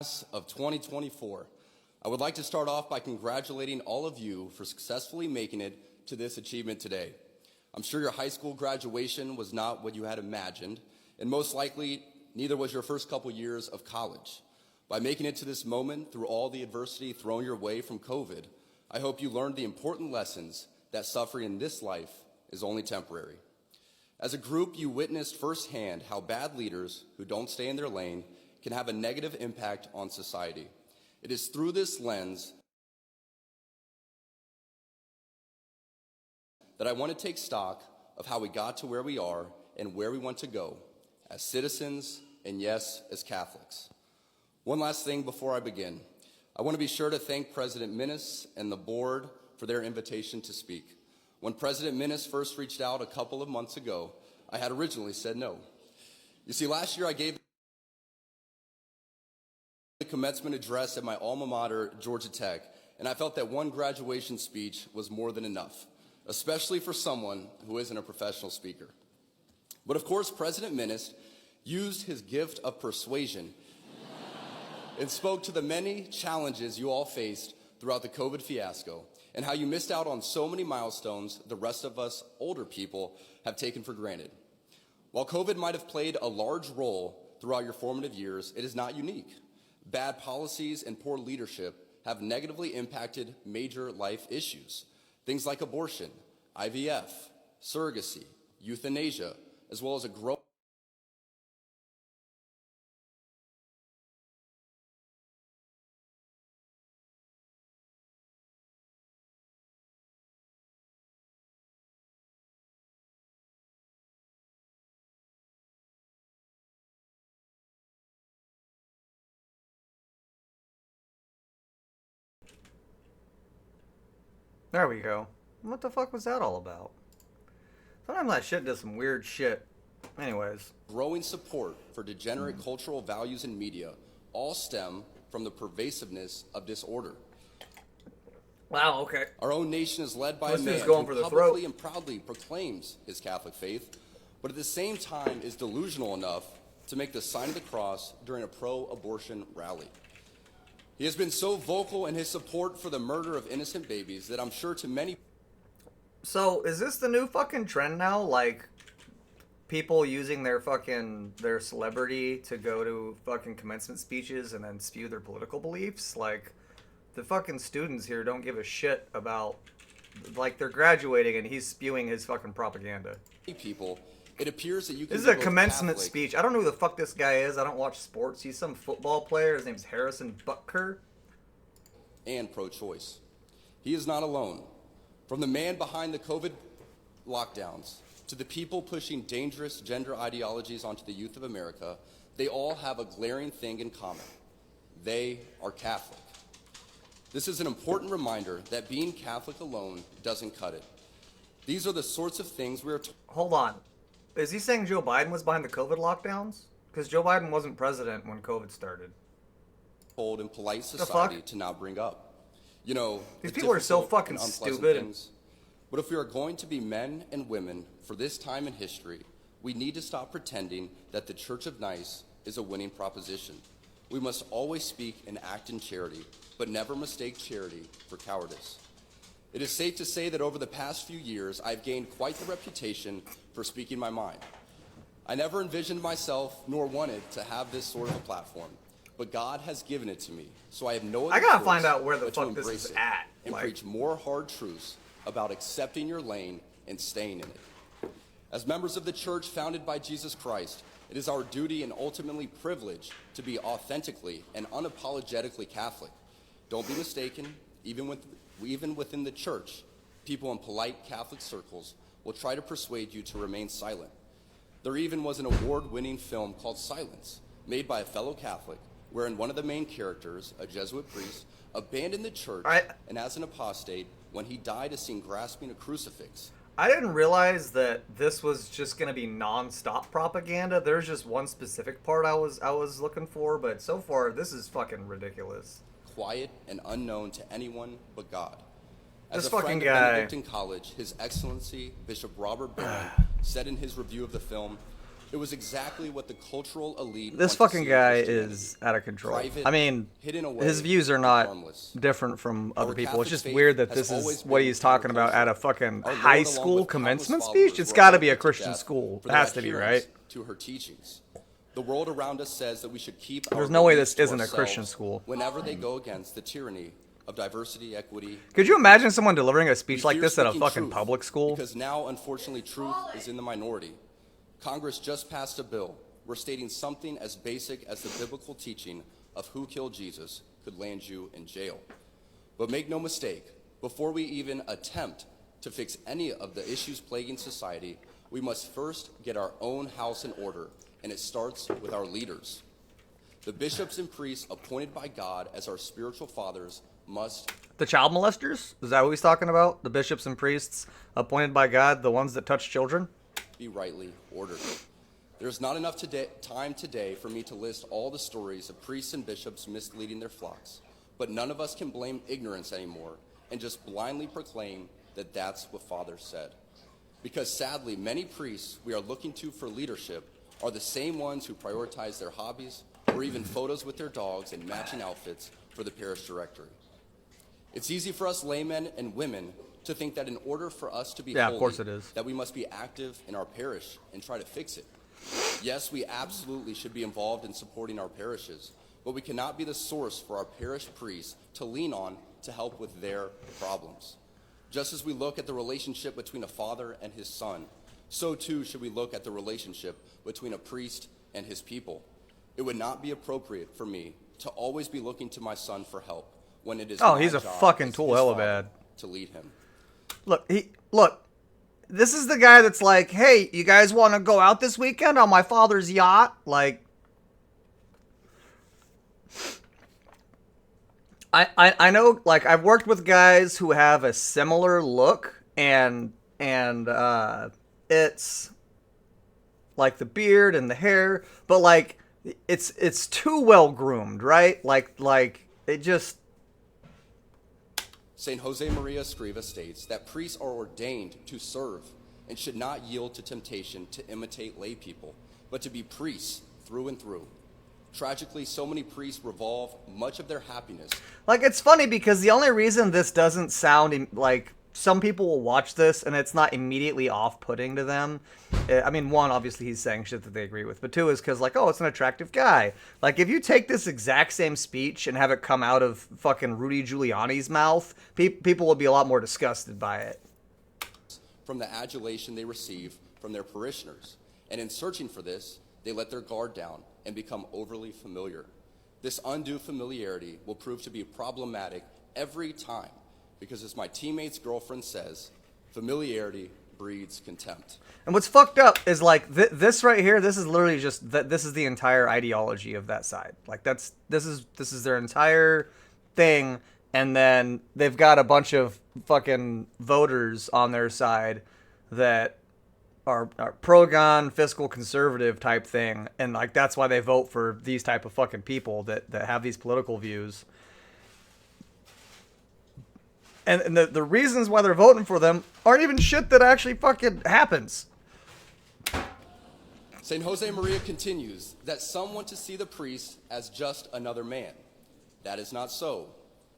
Of 2024. I would like to start off by congratulating all of you for successfully making it to this achievement today. I'm sure your high school graduation was not what you had imagined, and most likely neither was your first couple years of college. By making it to this moment through all the adversity thrown your way from COVID, I hope you learned the important lessons that suffering in this life is only temporary. As a group, you witnessed firsthand how bad leaders who don't stay in their lane can have a negative impact on society. It is through this lens that I want to take stock of how we got to where we are and where we want to go as citizens and, yes, as Catholics. One last thing before I begin. I want to be sure to thank President Minnis and the board for their invitation to speak. When President Minnis first reached out a couple of months ago, I had originally said no. You see, last year I gave the commencement address at my alma mater, Georgia Tech, and I felt that one graduation speech was more than enough, especially for someone who isn't a professional speaker. But of course, President Minnis used his gift of persuasion and spoke to the many challenges you all faced throughout the COVID fiasco and how you missed out on so many milestones the rest of us older people have taken for granted. While COVID might have played a large role throughout your formative years, it is not unique. Bad policies and poor leadership have negatively impacted major life issues. Things like abortion, IVF, surrogacy, euthanasia, as well as a growing There we go. What the fuck was that all about? Sometimes that shit does some weird shit. Anyways. growing support for degenerate cultural values in media all stem from the pervasiveness of disorder. Wow, okay. Our own nation is led by This a dude's man going who for the publicly throat. and proudly proclaims his Catholic faith, but at the same time is delusional enough to make the sign of the cross during a pro-abortion rally. He has been so vocal in his support for the murder of innocent babies that I'm sure to many... So, is this the new fucking trend now? Like, people using their celebrity to go to fucking commencement speeches and then spew their political beliefs? Like, the fucking students here don't give a shit about, like, they're graduating and he's spewing his fucking propaganda. people, it appears that you can This is be a both commencement Catholic speech. I don't know who the fuck this guy is. I don't watch sports. He's some football player. His name's Harrison Butker. and pro-choice. He is not alone. From the man behind the COVID lockdowns to the people pushing dangerous gender ideologies onto the youth of America, they all have a glaring thing in common. They are Catholic. This is an important reminder that being Catholic alone doesn't cut it. These are the sorts of things we are Hold on. Is he saying Joe Biden was behind the COVID lockdowns? Because Joe Biden wasn't president when COVID started. told in polite The society fuck? to not bring up. You know, These the people are so difficult fucking and unpleasant stupid. things. But if we are going to be men and women for this time in history, we need to stop pretending that the Church of Nice is a winning proposition. We must always speak and act in charity, but never mistake charity for cowardice. It is safe to say that over the past few years, I've gained quite the reputation for speaking my mind. I never envisioned myself nor wanted to have this sort of a platform, but God has given it to me, so I have no other I gotta choice find out where the but to fuck this embrace is it at. and Like- preach more hard truths about accepting your lane and staying in it. As members of the church founded by Jesus Christ, it is our duty and ultimately privilege to be authentically and unapologetically Catholic. Don't be mistaken, even within the church, people in polite Catholic circles will try to persuade you to remain silent. There even was an award-winning film called Silence, made by a fellow Catholic, wherein one of the main characters, a Jesuit priest, abandoned the church and as an apostate, when he died, is seen grasping a crucifix. I didn't realize that this was just gonna be non-stop propaganda. There's just one specific part I was looking for, but so far this is fucking ridiculous. Quiet and unknown to anyone but God. As This a fucking friend of guy. Benedictine College, His Excellency Bishop Robert Barron said in his review of the film, It was exactly what the cultural elite This want to fucking see in guy Christianity. is out of control. Private, I mean, hidden away, his views are and not harmless. different from other Our people. Catholic It's just faith weird that has this always is what been he's talking about at a countercultural. fucking Our Lord, high along school with countless commencement followers, speech. It's were got to all be a put to Christian death school. for It their has to be, adherence right? to her teachings. The world around us says that we should keep There's our no way beliefs this to isn't a Christian ourselves school. whenever they go against the tyranny of diversity, equity. Could you imagine someone delivering a We speech like fear this at a speaking fucking truth public school? because now, unfortunately, truth is in the minority. Congress just passed a bill where stating something as basic as the biblical teaching of who killed Jesus could land you in jail. But make no mistake, before we even attempt to fix any of the issues plaguing society, we must first get our own house in order, and it starts with our leaders. The bishops and priests appointed by God as our spiritual fathers must The child molesters? Is that what he's talking about? The bishops and priests appointed by God, the ones that touch children? be rightly ordered. There's not enough time today for me to list all the stories of priests and bishops misleading their flocks, but none of us can blame ignorance anymore and just blindly proclaim that that's what Father said. Because sadly, many priests we are looking to for leadership are the same ones who prioritize their hobbies or even photos with their dogs and matching outfits for the parish directory. It's easy for us laymen and women to think that in order for us to be Yeah, holy, of course it is. that we must be active in our parish and try to fix it. Yes, we absolutely should be involved in supporting our parishes, but we cannot be the source for our parish priests to lean on to help with their problems. Just as we look at the relationship between a father and his son, so too should we look at the relationship between a priest and his people. It would not be appropriate for me to always be looking to my son for help when it is Oh, my he's a job fucking as tool, his hella father bad. to lead him. Look. This is the guy that's like, hey, you guys want to go out this weekend on my father's yacht? Like, I know, like, I've worked with guys who have a similar look, and it's like the beard and the hair, but like it's too well groomed, right? Like it just. St. Jose Maria Escriva states that priests are ordained to serve and should not yield to temptation to imitate lay people, but to be priests through and through. Tragically, so many priests revolve much of their happiness. Like, it's funny because the only reason this doesn't sound like some people will watch this and it's not immediately off-putting to them. I mean, one, obviously he's saying shit that they agree with, but two is because, like, oh, it's an attractive guy. Like, if you take this exact same speech and have it come out of fucking Rudy Giuliani's mouth, people will be a lot more disgusted by it. From the adulation they receive from their parishioners. And in searching for this, they let their guard down and become overly familiar. This undue familiarity will prove to be problematic every time because, as my teammate's girlfriend says, familiarity breeds contempt. And what's fucked up is, like, this right here, this is literally just, this is the entire ideology of that side. Like, this is their entire thing, and then they've got a bunch of fucking voters on their side that are pro-gun, fiscal conservative type thing, and, like, that's why they vote for these type of fucking people that have these political views. And the reasons why they're voting for them aren't even shit that actually fucking happens. St. Jose Maria continues that some want to see the priest as just another man. That is not so.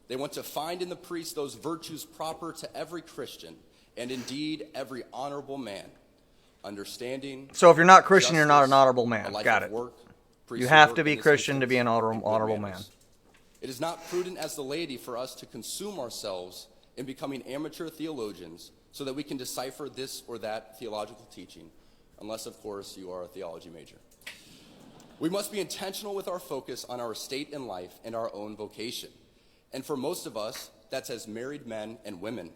They want to find in the priest those virtues proper to every Christian, and indeed every honorable man. Understanding. So if you're not Christian, justice, you're not an honorable a man. life Got of it. Work, You have work to be in his Christian to be an influence, and good honorable man. manners. It is not prudent as the laity for us to consume ourselves in becoming amateur theologians so that we can decipher this or that theological teaching, unless, of course, you are a theology major. We must be intentional with our focus on our state in life and our own vocation. And for most of us, that's as married men and women.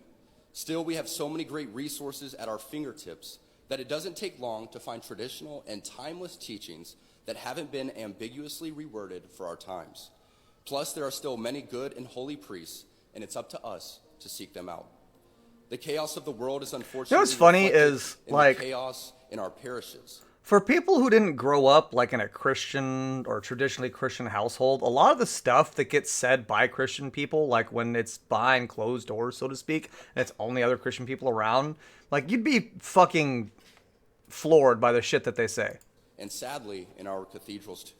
Still, we have so many great resources at our fingertips that it doesn't take long to find traditional and timeless teachings that haven't been ambiguously reworded for our times. Plus, there are still many good and holy priests, and it's up to us to seek them out. The chaos of the world is unfortunately You know what's funny reflected is, in like, the chaos in our parishes. For people who didn't grow up like in a Christian or traditionally Christian household, a lot of the stuff that gets said by Christian people, like when it's behind closed doors, so to speak, and it's only other Christian people around, like, you'd be fucking floored by the shit that they say. and sadly, in our cathedrals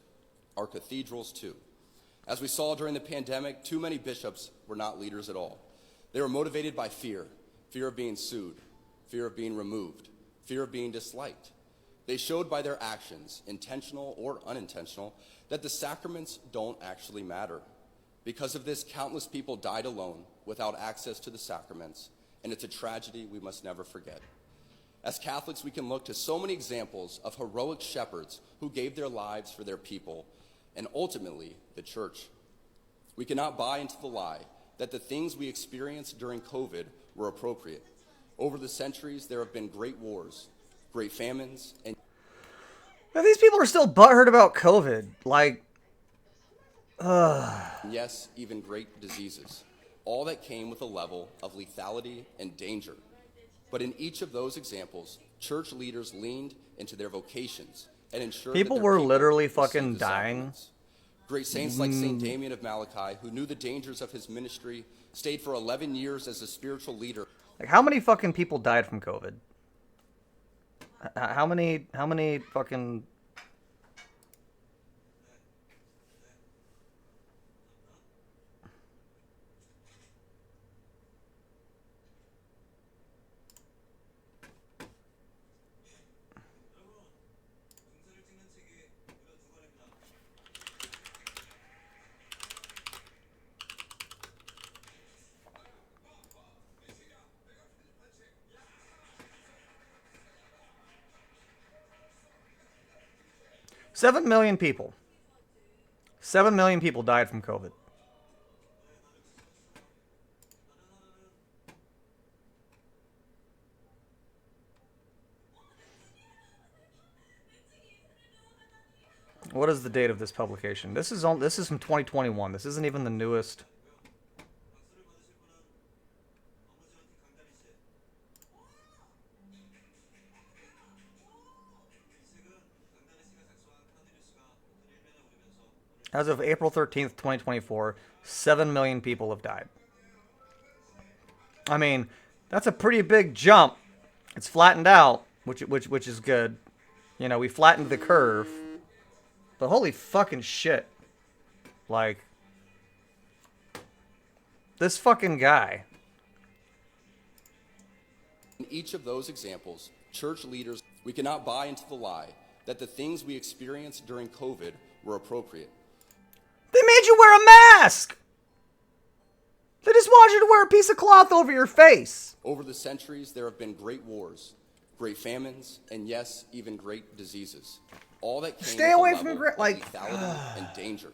too. As we saw during the pandemic, too many bishops were not leaders at all. They were motivated by fear of being sued, fear of being removed, fear of being disliked. They showed by their actions, intentional or unintentional, that the sacraments don't actually matter. Because of this, countless people died alone without access to the sacraments, and it's a tragedy we must never forget. As Catholics, we can look to so many examples of heroic shepherds who gave their lives for their people, and ultimately, the church. We cannot buy into the lie that the things we experienced during COVID were appropriate. Over the centuries, there have been great wars, great famines, and these people are still butthurt about COVID. Like, yes, even great diseases. All that came with a level of lethality and danger. But in each of those examples, church leaders leaned into their vocations and ensured people that their were literally received fucking the dying. sacraments. Great saints like St. Damien of Malachi, who knew the dangers of his ministry, stayed for 11 years as a spiritual leader. Like, how many fucking people died from COVID? How many fucking... $7 million people. 7 million people died from COVID. What is the date of this publication? This is from 2021. This isn't even the newest. As of April 13th, 2024, 7 million people have died. I mean, that's a pretty big jump. It's flattened out, which is good. You know, we flattened the curve. But holy fucking shit. Like, this fucking guy. In each of those examples, church leaders, we cannot buy into the lie that the things we experienced during COVID were appropriate. They made you wear a mask! They just want you to wear a piece of cloth over your face. Over the centuries, there have been great wars, great famines, and yes, even great diseases. All that came Stay with away a from level like of lethality and danger.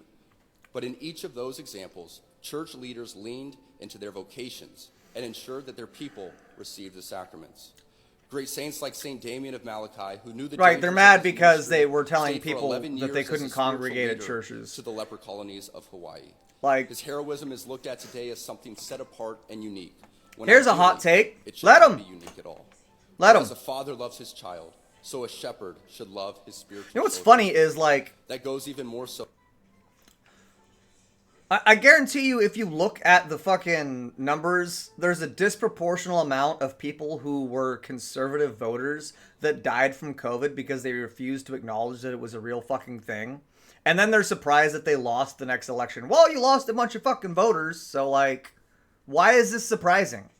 But in each of those examples, church leaders leaned into their vocations and ensured that their people received the sacraments. Great saints like St. Damien of Malachi, who knew the right, they're dangers mad of his because ministry, they were telling stayed for people 11 that they years as couldn't a spiritual congregate at leader churches. to the leper colonies of Hawaii. Like, his heroism is looked at today as something set apart and unique. When here's a ideally, hot take. it should Let not him. be unique at all. Let him. As a father loves his child, so a shepherd should love his spiritual You know what's children. funny is, like, That goes even more so. I guarantee you, if you look at the fucking numbers, there's a disproportional amount of people who were conservative voters that died from COVID because they refused to acknowledge that it was a real fucking thing. And then they're surprised that they lost the next election. Well, you lost a bunch of fucking voters, so, like, why is this surprising?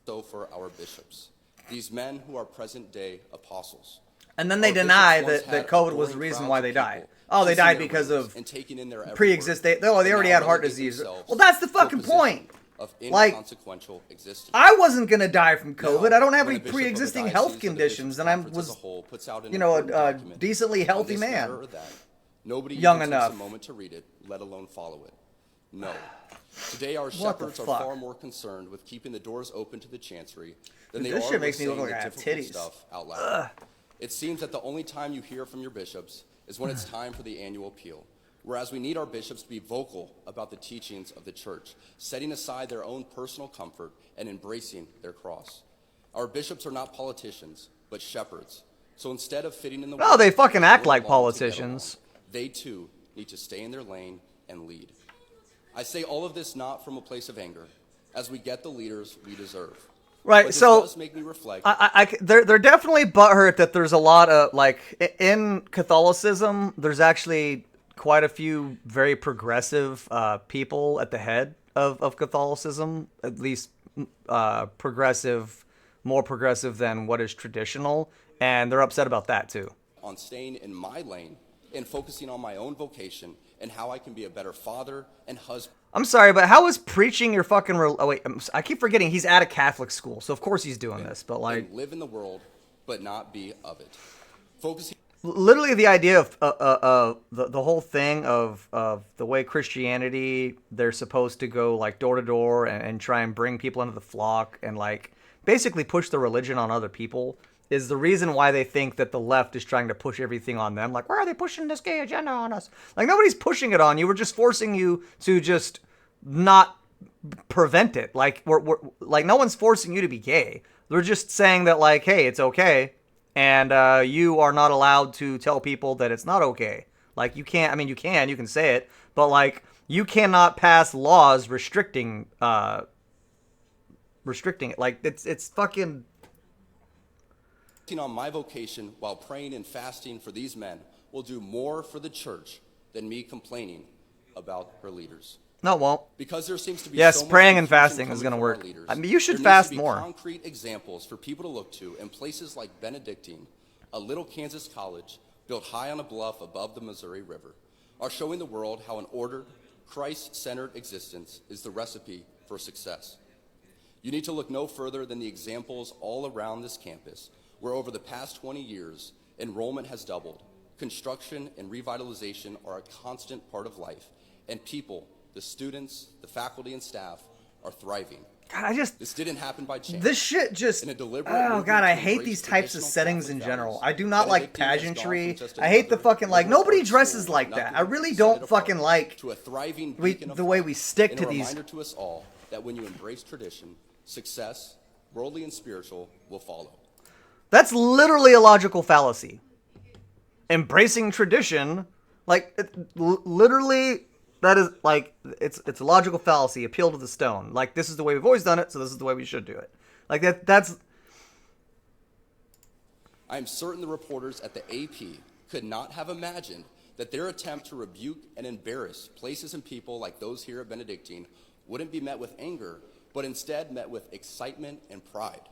So for our bishops, these men who are present-day apostles. And then they Our deny bishops once that had COVID was the adoring reason crowds why of they died. people Oh, they kissing died their because rings of and taking in their every pre-existing. word, Oh, they but already now had heart relegate disease. themselves Well, that's the to a fucking position point. Of Like, inconsequential existence. I wasn't gonna die from COVID. Now, I don't have when any a bishop of a pre-existing diocese health or the conditions, bishop's and I conference as was, a whole puts out an you know, important a document decently on healthy this man. matter or that. Nobody Young even enough. takes a moment to read it, let alone follow it. No. Today, our What the shepherds are fuck? far more concerned with keeping the doors open to the chancery than Dude, they this are shit with makes me look saying like I the have difficult titties. stuff out loud. It seems that the only time you hear from your bishops is when it's time for the annual appeal. Whereas we need our bishops to be vocal about the teachings of the church, setting aside their own personal comfort and embracing their cross. Our bishops are not politicians, but shepherds. So instead of fitting in the Oh, they world, fucking act going like along to get politicians. along, they too need to stay in their lane and lead. I say all of this not from a place of anger, as we get the leaders we deserve. Right, But this so does make me reflect. they're definitely butthurt that there's a lot of like in Catholicism. There's actually quite a few very progressive people at the head of Catholicism, at least progressive, more progressive than what is traditional, and they're upset about that too. On staying in my lane and focusing on my own vocation and how I can be a better father and husband. I'm sorry, but how is preaching your fucking? Oh wait, I keep forgetting he's at a Catholic school, so of course he's doing this. But like, And live in the world, but not be of it. Focusing. literally, the idea of the whole thing of the way Christianity, they're supposed to go like door to door and try and bring people into the flock and like basically push the religion on other people is the reason why they think that the left is trying to push everything on them. Like, why are they pushing this gay agenda on us? Like, nobody's pushing it on you. We're just forcing you to just not prevent it. Like, we're like, no one's forcing you to be gay. They're just saying that, like, hey, it's okay. And you are not allowed to tell people that it's not okay. Like, you can't, I mean, you can say it, but, like, you cannot pass laws restricting it. Like, it's fucking... On my vocation while praying and fasting for these men will do more for the church than me complaining about her leaders. No, it won't. Because there seems to be yes, so much praying and confusion fasting is coming going to from our work. leaders. I mean, you should There fast needs to be more. concrete examples for people to look to in places like Benedictine, a little Kansas college built high on a bluff above the Missouri River, are showing the world how an ordered, Christ-centered existence is the recipe for success. You need to look no further than the examples all around this campus, where over the past 20 years, enrollment has doubled, construction and revitalization are a constant part of life, and people, the students, the faculty and staff, are thriving. God, This didn't happen by chance. This shit just... In a deliberate Oh, movement God, to I hate embrace these types of traditional settings in Catholic general. values, I do not like Benedictine has gone pageantry. from just I hate the another fucking, like, liberal nobody arts dresses school, like that. I nothing really set don't apart, fucking like to a thriving beacon of the way hope, we stick and to a these... reminder to us all that when you embrace tradition, success, worldly and spiritual, will follow. That's literally a logical fallacy. Embracing tradition, like, literally, that is, like, it's a logical fallacy, appeal to the stone. Like, this is the way we've always done it, so this is the way we should do it. Like, that's... I am certain the reporters at the AP could not have imagined that their attempt to rebuke and embarrass places and people like those here at Benedictine wouldn't be met with anger, but instead met with excitement and pride.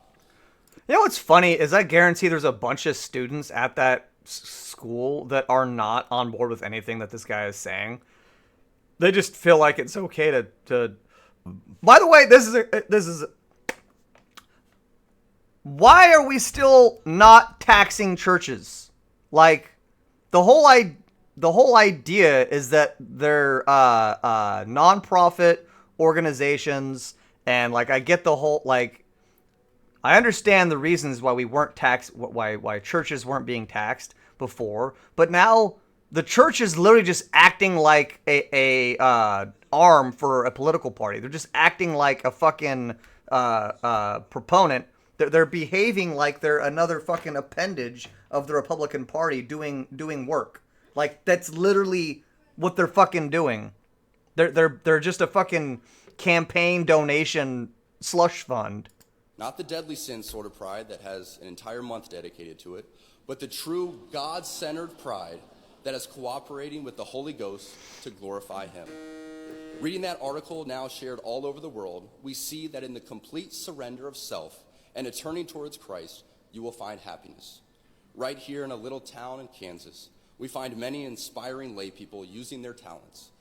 You know what's funny is I guarantee there's a bunch of students at that school that are not on board with anything that this guy is saying. They just feel like it's okay to... By the way, this is... Why are we still not taxing churches? Like, the whole idea is that they're nonprofit organizations, and like I get the whole, like, I understand the reasons why we weren't taxed, why churches weren't being taxed before, but now the church is literally just acting like a arm for a political party. They're just acting like a fucking proponent. They're behaving like they're another fucking appendage of the Republican Party doing work. Like, that's literally what they're fucking doing. They're just a fucking campaign donation slush fund. Not the deadly sin sort of pride that has an entire month dedicated to it, but the true God-centered pride that is cooperating with the Holy Ghost to glorify Him. Reading that article now shared all over the world, we see that in the complete surrender of self and a turning towards Christ, you will find happiness. Right here in a little town in Kansas, we find many inspiring lay people using their talents.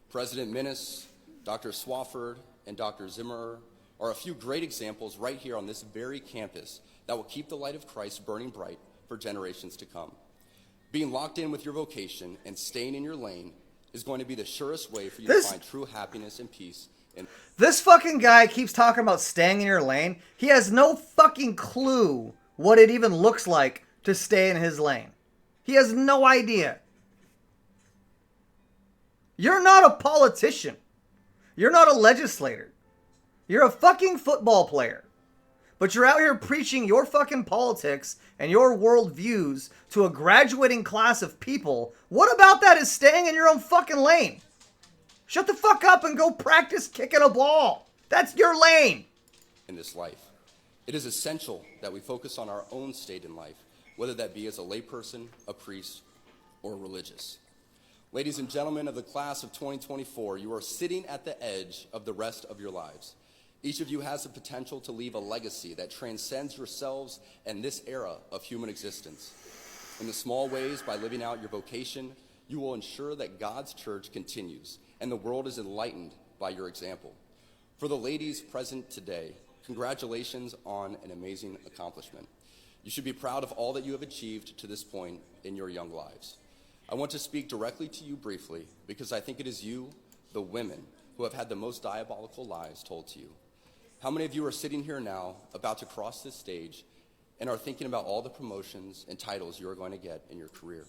President Minnis, Dr. Swafford, and Dr. Zimmerer are a few great examples right here on this very campus that will keep the light of Christ burning bright for generations to come. Being locked in with your vocation and staying in your lane is going to be the surest way for you to find true happiness and peace. This fucking guy keeps talking about staying in your lane. He has no fucking clue what it even looks like to stay in his lane. He has no idea. You're not a politician. You're not a legislator. You're a fucking football player. But you're out here preaching your fucking politics and your worldviews to a graduating class of people. What about that is staying in your own fucking lane? Shut the fuck up and go practice kicking a ball. That's your lane. In this life, It is essential that we focus on our own state in life, whether that be as a layperson, a priest, or religious. Ladies and gentlemen of the class of 2024, you are sitting at the edge of the rest of your lives. Each of you has the potential to leave a legacy that transcends yourselves and this era of human existence. In the small ways, by living out your vocation, you will ensure that God's church continues and the world is enlightened by your example. For the ladies present today, congratulations on an amazing accomplishment. You should be proud of all that you have achieved to this point in your young lives. I want to speak directly to you briefly because I think it is you, the women, who have had the most diabolical lies told to you. How many of you are sitting here now about to cross this stage and are thinking about all the promotions and titles you are going to get in your career?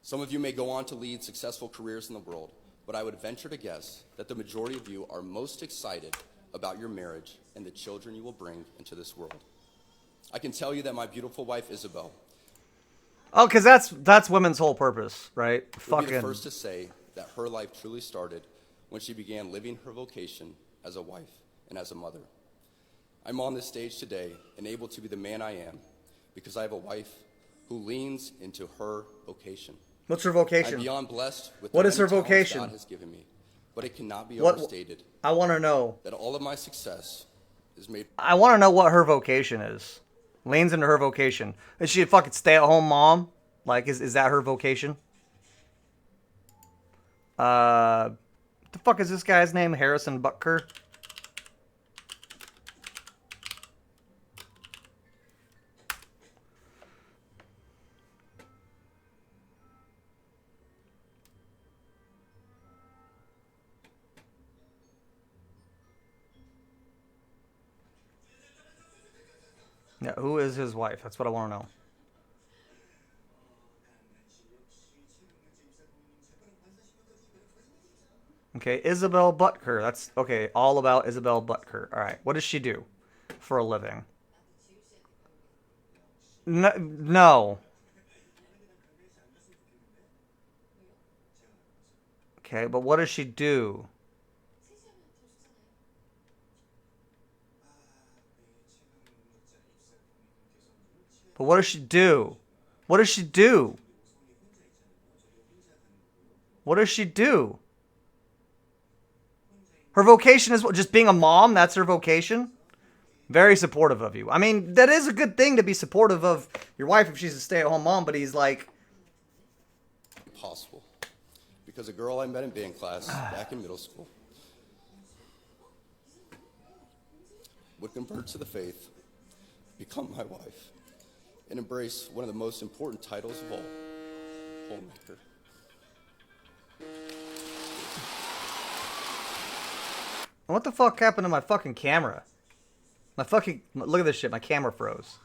Some of you may go on to lead successful careers in the world, but I would venture to guess that the majority of you are most excited about your marriage and the children you will bring into this world. I can tell you that my beautiful wife, Isabel, Oh, because that's women's whole purpose, right? would be the first to say that her life truly started when she began living her vocation as a wife and as a mother. I'm on this stage today and able to be the man I am because I have a wife who leans into her vocation. What's her I'm vocation? beyond blessed with What the is her many talents vocation? God has given me, but it cannot be What- overstated I want to know. that all of my success is made. I want to know what her vocation is. Leans into her vocation. Is she a fucking stay-at-home mom? Like, is that her vocation? What the fuck is this guy's name? Harrison Butker? Yeah, who is his wife? That's what I want to know. Okay, Isabel Butker. That's okay. All about Isabel Butker. All right. What does she do for a living? No. No. Okay, but what does she do? But what does she do? What does she do? What does she do? Her vocation is what? Just being a mom? That's her vocation? Very supportive of you. I mean, that is a good thing to be supportive of your wife if she's a stay-at-home mom, but he's like... Possible. Because a girl I met in band class back in middle school would convert to the faith, become my wife, and embrace one of the most important titles of all, homemaker. What the fuck happened to my fucking camera? My fucking... Look at this shit. My camera froze.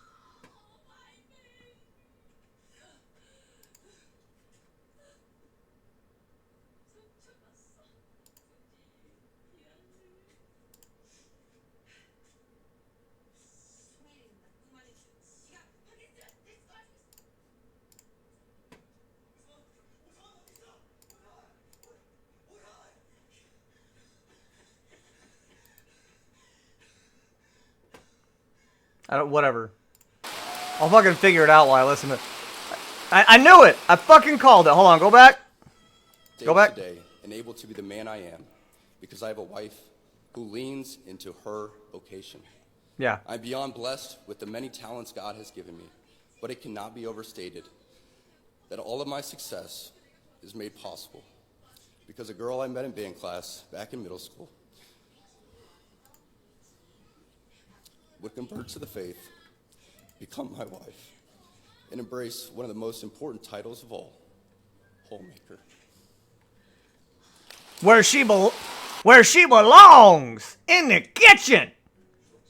Whatever. I'll fucking figure it out while I listen to it. I knew it! I fucking called it. Hold on, go back. Go back. Today, and able to be the man I am, because I have a wife who leans into her vocation. Yeah. I'm beyond blessed with the many talents God has given me, but it cannot be overstated that all of my success is made possible because a girl I met in band class back in middle school would convert to the faith, become my wife, and embrace one of the most important titles of all, homemaker. Where she belongs! In the kitchen!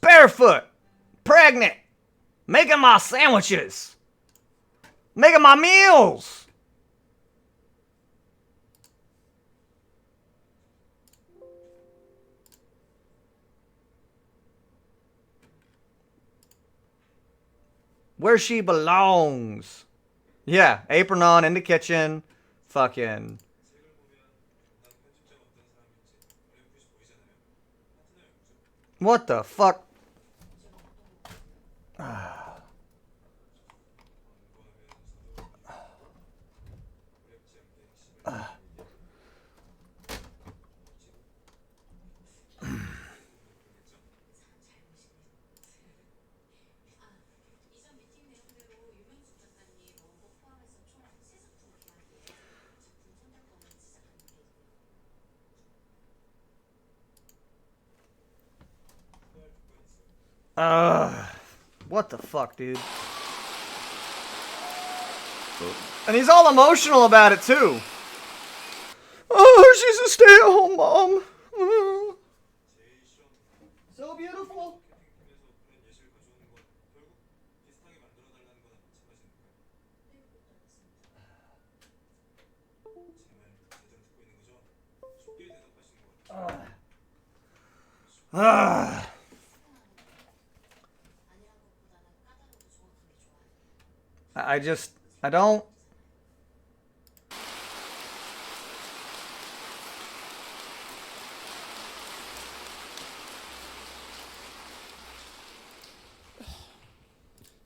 Barefoot! Pregnant! Making my sandwiches! Making my meals! Where she belongs. Yeah, apron on, in the kitchen. Fucking... What the fuck? What the fuck, dude? And he's all emotional about it, too. Oh, she's a stay-at-home mom. So beautiful. I don't.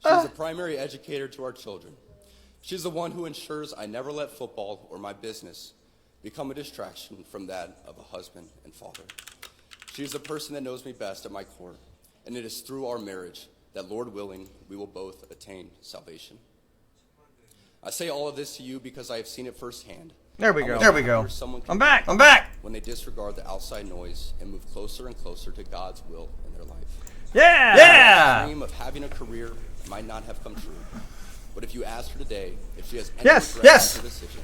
She's the primary educator to our children. She's the one who ensures I never let football or my business become a distraction from that of a husband and father. She's the person that knows me best at my core, and it is through our marriage that, Lord willing, we will both attain salvation. I say all of this to you because I have seen it firsthand. There we go. I'm back. When they disregard the outside noise and move closer and closer to God's will in their life. Yeah. The dream of having a career might not have come true, but if you asked her today if she has any Yes. regrets in her decision,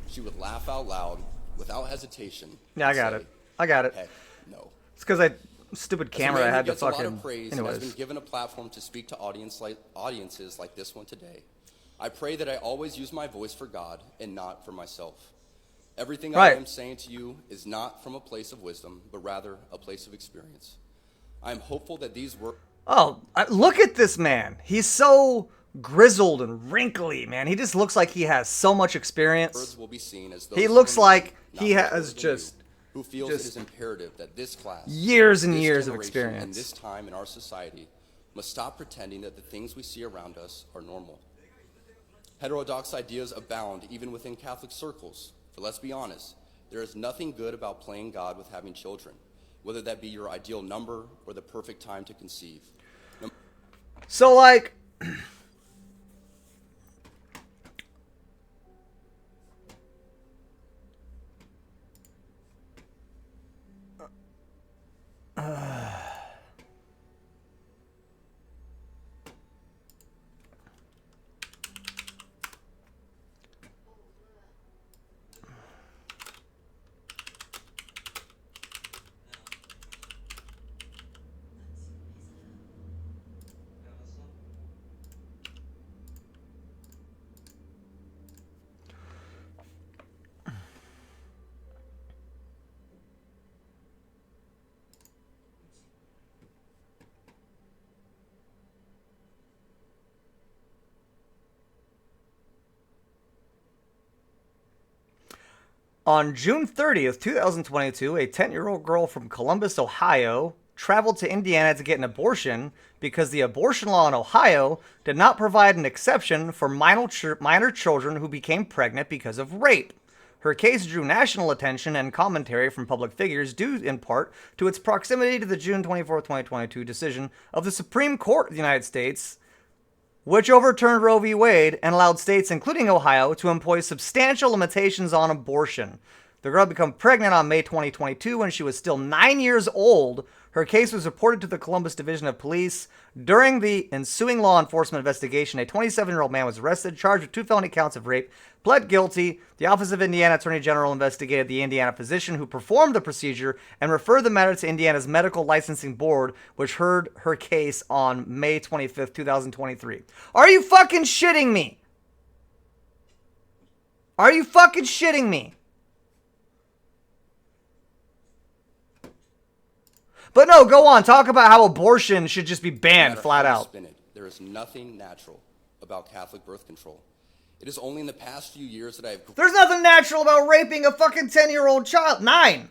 she would laugh out loud without hesitation. Yeah, I got it. Heck, no. It's because stupid camera I had to gets a lot fucking. of praise and has been Anyways. given a platform to speak to audiences like this one today. I pray that I always use my voice for God and not for myself. Everything I am saying to you is not from a place of wisdom, but rather a place of experience. I am hopeful that these words. Oh, look at this man. He's so grizzled and wrinkly, man. He just looks like he has so much experience. Will be seen as He looks like not he has older than just you, who feels it is imperative that this class, years and this years of generation, experience. and this time in our society must stop pretending that the things we see around us are normal. Heterodox ideas abound even within Catholic circles. For let's be honest, there is nothing good about playing God with having children, whether that be your ideal number or the perfect time to conceive. So, like, on June 30th, 2022, a 10-year-old girl from Columbus, Ohio, traveled to Indiana to get an abortion because the abortion law in Ohio did not provide an exception for minor children who became pregnant because of rape. Her case drew national attention and commentary from public figures due in part to its proximity to the June 24, 2022 decision of the Supreme Court of the United States, which overturned Roe v. Wade and allowed states, including Ohio, to impose substantial limitations on abortion. The girl became pregnant on May 2022 when she was still 9 years old. Her case was reported to the Columbus Division of Police. During the ensuing law enforcement investigation, a 27-year-old man was arrested, charged with 2 felony counts of rape, pled guilty. The Office of Indiana Attorney General investigated the Indiana physician who performed the procedure and referred the matter to Indiana's Medical Licensing Board, which heard her case on May 25th, 2023. Are you fucking shitting me? Are you fucking shitting me? But no, go on. Talk about how abortion should just be banned flat out. There is nothing natural about Catholic birth control. It is only in the past few years that I have... There's nothing natural about raping a fucking 10-year-old child. Nine!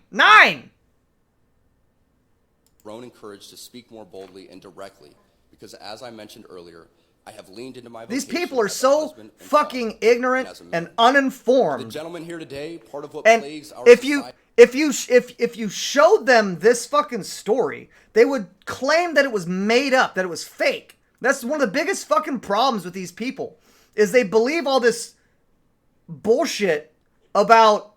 ...grown and courage to speak more boldly and directly because as I mentioned earlier, I have leaned into my These vocation people are as a so husband and fucking father, ignorant as a man. and uninformed. The gentleman here today, part of what And plagues our if society. if you showed them this fucking story, they would claim that it was made up, that it was fake. That's one of the biggest fucking problems with these people, is they believe all this bullshit about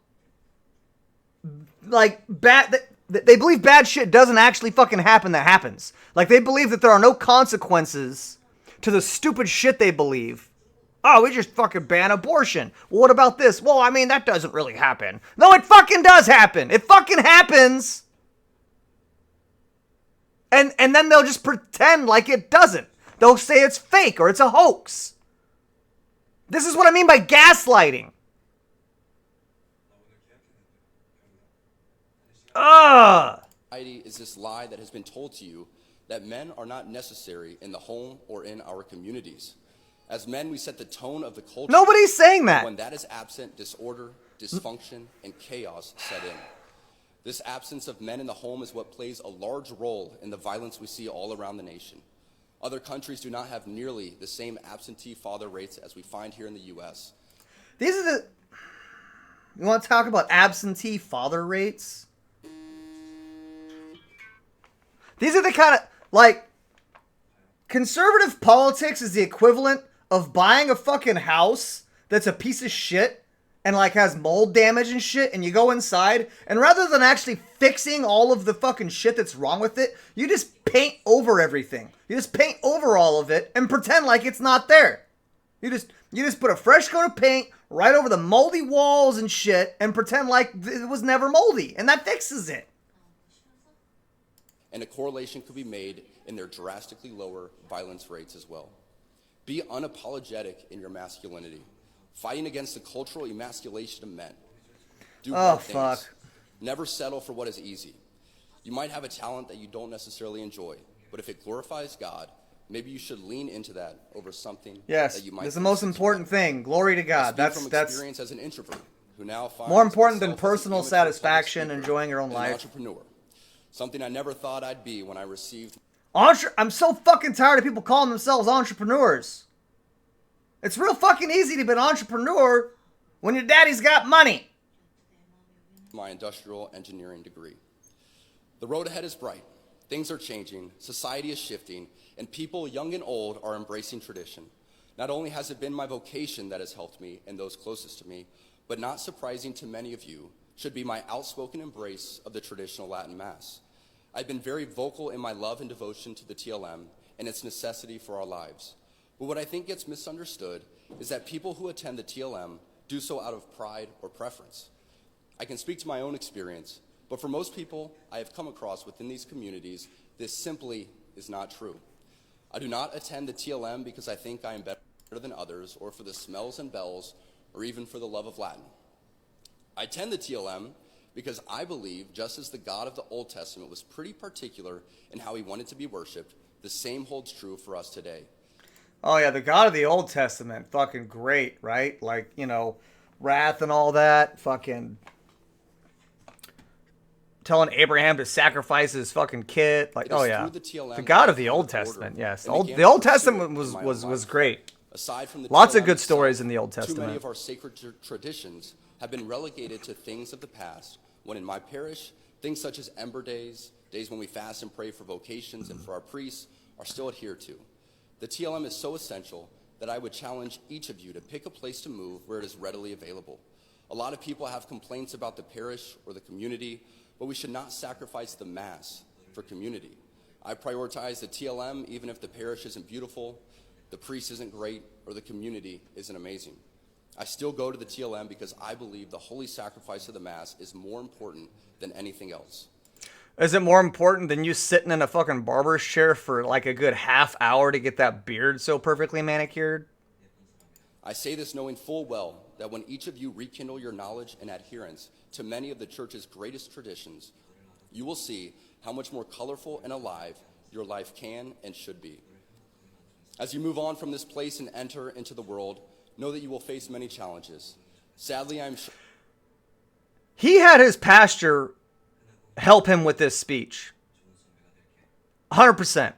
like bad. They believe bad shit doesn't actually fucking happen that happens. Like they believe that there are no consequences to the stupid shit they believe. Oh, we just fucking ban abortion. Well, what about this? Well, I mean, that doesn't really happen. No, it fucking does happen. It fucking happens. And then they'll just pretend like it doesn't. They'll say it's fake or it's a hoax. This is what I mean by gaslighting. Ugh. Is this lie that has been told to you that men are not necessary in the home or in our communities. As men, we set the tone of the culture. Nobody's saying that. When that is absent, disorder, dysfunction, and chaos set in. This absence of men in the home is what plays a large role in the violence we see all around the nation. Other countries do not have nearly the same absentee father rates as we find here in the U.S. These are the... You want to talk about absentee father rates? These are the kind of... Like, conservative politics is the equivalent of buying a fucking house that's a piece of shit and, like, has mold damage and shit, and you go inside, and rather than actually fixing all of the fucking shit that's wrong with it, you just paint over everything. You just paint over all of it and pretend like it's not there. You just put a fresh coat of paint right over the moldy walls and shit and pretend like it was never moldy, and that fixes it. And a correlation could be made in their drastically lower violence rates as well. Be unapologetic in your masculinity, fighting against the cultural emasculation of men. Do hard things. Fuck. Never settle for what is easy. You might have a talent that you don't necessarily enjoy, but if it glorifies God, maybe you should lean into that over something that you might. Yes, it's the most important thing. Glory to God. That's experience as an introvert who now finds more important than myself as an personal immature satisfaction, public speaker enjoying your own and life. an entrepreneur. Something I never thought I'd be when I received. I'm so fucking tired of people calling themselves entrepreneurs. It's real fucking easy to be an entrepreneur when your daddy's got money. My industrial engineering degree. The road ahead is bright. Things are changing, society is shifting, and people, young and old, are embracing tradition. Not only has it been my vocation that has helped me and those closest to me, but not surprising to many of you, should be my outspoken embrace of the traditional Latin Mass. I've been very vocal in my love and devotion to the TLM and its necessity for our lives. But what I think gets misunderstood is that people who attend the TLM do so out of pride or preference. I can speak to my own experience, but for most people I have come across within these communities, this simply is not true. I do not attend the TLM because I think I am better than others, or for the smells and bells, or even for the love of Latin. I attend the TLM because I believe, just as the God of the Old Testament was pretty particular in how he wanted to be worshipped, the same holds true for us today. Oh yeah, the God of the Old Testament, fucking great, right? Like, you know, wrath and all that, fucking telling Abraham to sacrifice his fucking kid. Like, oh yeah, the God of the Old Testament, yes. The Old Testament was great. Aside from the lots of good stories in the Old Testament. Too many of our sacred traditions have been relegated to things of the past, when in my parish, things such as Ember Days, days when we fast and pray for vocations and for our priests, are still adhered to. The TLM is so essential that I would challenge each of you to pick a place to move where it is readily available. A lot of people have complaints about the parish or the community, but we should not sacrifice the Mass for community. I prioritize the TLM even if the parish isn't beautiful, the priest isn't great, or the community isn't amazing. I still go to the TLM because I believe the holy sacrifice of the Mass is more important than anything else. Is it more important than you sitting in a fucking barber's chair for like a good half hour to get that beard so perfectly manicured? I say this knowing full well that when each of you rekindle your knowledge and adherence to many of the church's greatest traditions, you will see how much more colorful and alive your life can and should be. As you move on from this place and enter into the world, know that you will face many challenges. Sadly, I'm sure he had his pastor help him with this speech. 100%.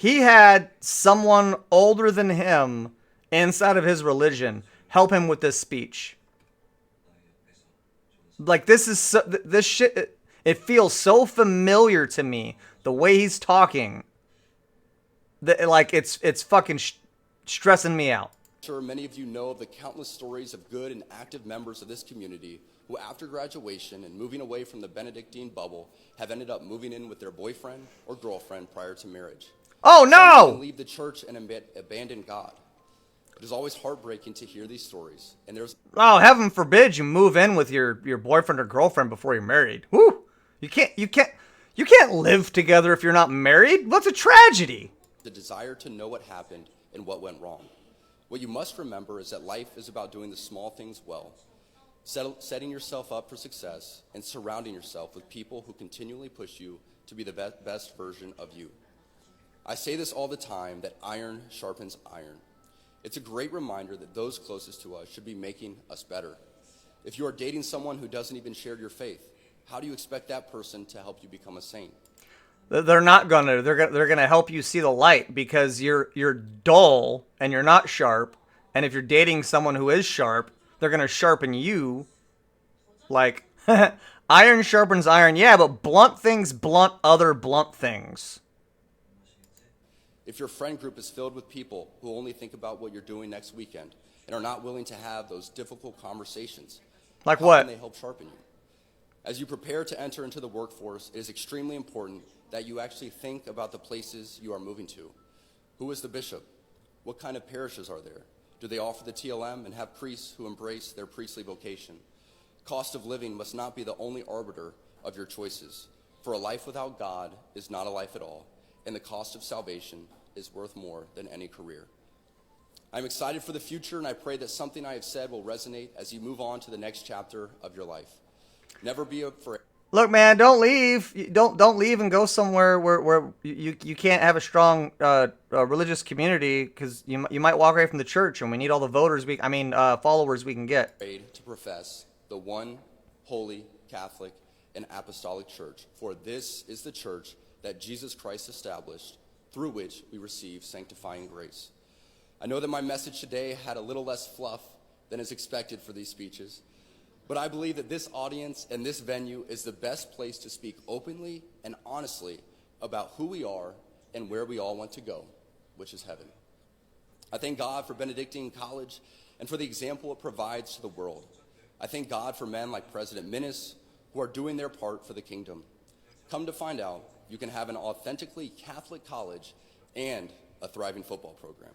he had someone older than him inside of his religion help him with this speech. Like, this is so, this shit. It feels so familiar to me the way he's talking. That, like, it's fucking stressing me out. I'm sure many of you know of the countless stories of good and active members of this community who, after graduation and moving away from the Benedictine bubble, have ended up moving in with their boyfriend or girlfriend prior to marriage. Oh Some even no! leave the church and abandon God. It is always heartbreaking to hear these stories, and there's Oh, heaven forbid you move in with your boyfriend or girlfriend before you're married. Woo! You can't live together if you're not married. What's a tragedy? the desire to know what happened and what went wrong. What you must remember is that life is about doing the small things well, setting yourself up for success, and surrounding yourself with people who continually push you to be the best version of you. I say this all the time, that iron sharpens iron. It's a great reminder that those closest to us should be making us better. If you are dating someone who doesn't even share your faith, how do you expect that person to help you become a saint? They're not gonna. They're gonna help you see the light because you're dull and you're not sharp. And if you're dating someone who is sharp, they're gonna sharpen you. Like iron sharpens iron, yeah, but blunt things blunt other blunt things. If your friend group is filled with people who only think about what you're doing next weekend and are not willing to have those difficult conversations, Like how what? can they help sharpen you? As you prepare to enter into the workforce, it is extremely important that you actually think about the places you are moving to. Who is the bishop? What kind of parishes are there? Do they offer the TLM and have priests who embrace their priestly vocation? Cost of living must not be the only arbiter of your choices, for a life without God is not a life at all, and the cost of salvation is worth more than any career. I'm excited for the future, and I pray that something I have said will resonate as you move on to the next chapter of your life. Never be afraid. Look, man, don't leave. Don't leave and go somewhere where you can't have a strong religious community because you might walk away from the church, and we need all the followers we can get. To profess the one holy Catholic and Apostolic Church, for this is the church that Jesus Christ established, through which we receive sanctifying grace. I know that my message today had a little less fluff than is expected for these speeches, but I believe that this audience and this venue is the best place to speak openly and honestly about who we are and where we all want to go, which is heaven. I thank God for Benedictine College and for the example it provides to the world. I thank God for men like President Minnis who are doing their part for the kingdom. Come to find out, you can have an authentically Catholic college and a thriving football program.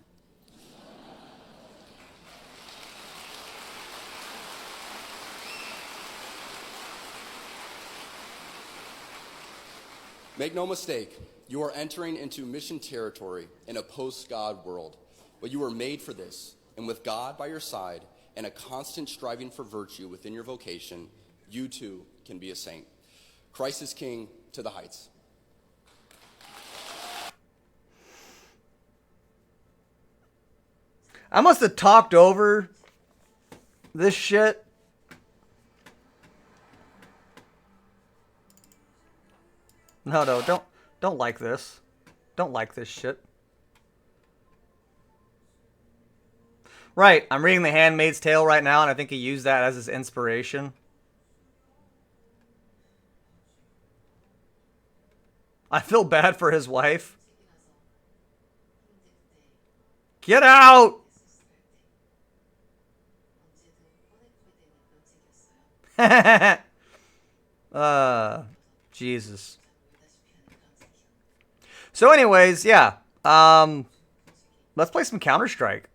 Make no mistake, you are entering into mission territory in a post-God world. But you were made for this, and with God by your side and a constant striving for virtue within your vocation, you too can be a saint. Christ is King to the heights. I must have talked over this shit. No, don't like this. Don't like this shit. Right, I'm reading The Handmaid's Tale right now, and I think he used that as his inspiration. I feel bad for his wife. Get out! Jesus. So anyways, yeah. Let's play some Counter-Strike.